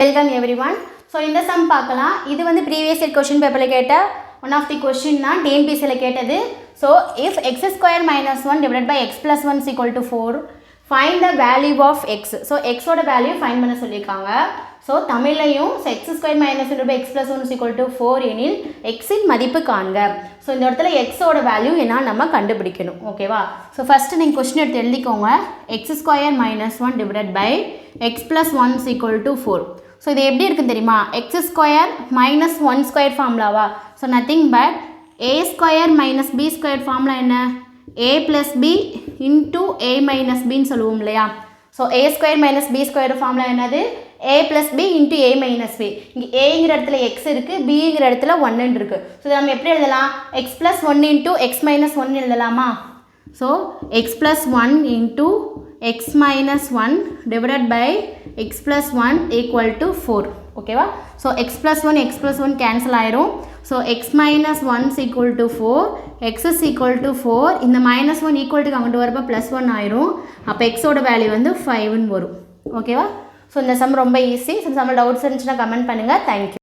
Welcome everyone. So in the sum பார்க்கலாம். இது வந்து previous year question paper கேட்ட one of the question தான் TNPSC ல கேட்டது. So if x square minus 1 divided by x plus 1 is equal to 4, find the value of x. So x ஓட value find பண்ண சொல்லிருக்காங்க. So தமிழ்லையும் x square minus 1 by x plus 1 is equal to 4 எனில் x இன் மதிப்பு காண்க. So இந்த இடத்துல x ஓட value என்ன நம்ம கண்டுபிடிக்கணும். ஓகேவா? So first நீங்க question எடுத்து எழுதிக்கோங்க. x square minus 1 divided by x plus 1 is equal to 4. So இது எப்படி இருக்குன்னு தெரியுமா? x square minus 1 square formulaவா? So nothing but a square minus b square formula என்ன? a plus b into a minus b ன்னு சொல்லுவோம் இல்லையா? So a square minus b square formula என்னது? a plus b into a minus b. இங்க a ங்கிற இடத்துல x இருக்கு, b ங்கிற இடத்துல 1 இருக்கு. So நம்ம எப்படி எழுதலாம்? x plus 1 into x minus 1 எழுதலாமா? So x plus 1 into x minus 1 divided by x plus 1 equal to 4. ஓகேவா? So x plus 1 cancel ஆயிரும். So x minus 1 is equal to 4, x is equal to 4, இந்த minus 1 equal to அங்கிட்டு வரப்ப plus 1 ஆயிரும். அப்போ x ஓட value வந்து 5 வரும். ஓகேவா? ஸோ இந்த சம் ரொம்ப ஈஸி. ஸோ நம்ம டவுட்ஸ் இருந்துச்சுன்னா கமெண்ட் பண்ணுங்கள். தேங்க்யூ.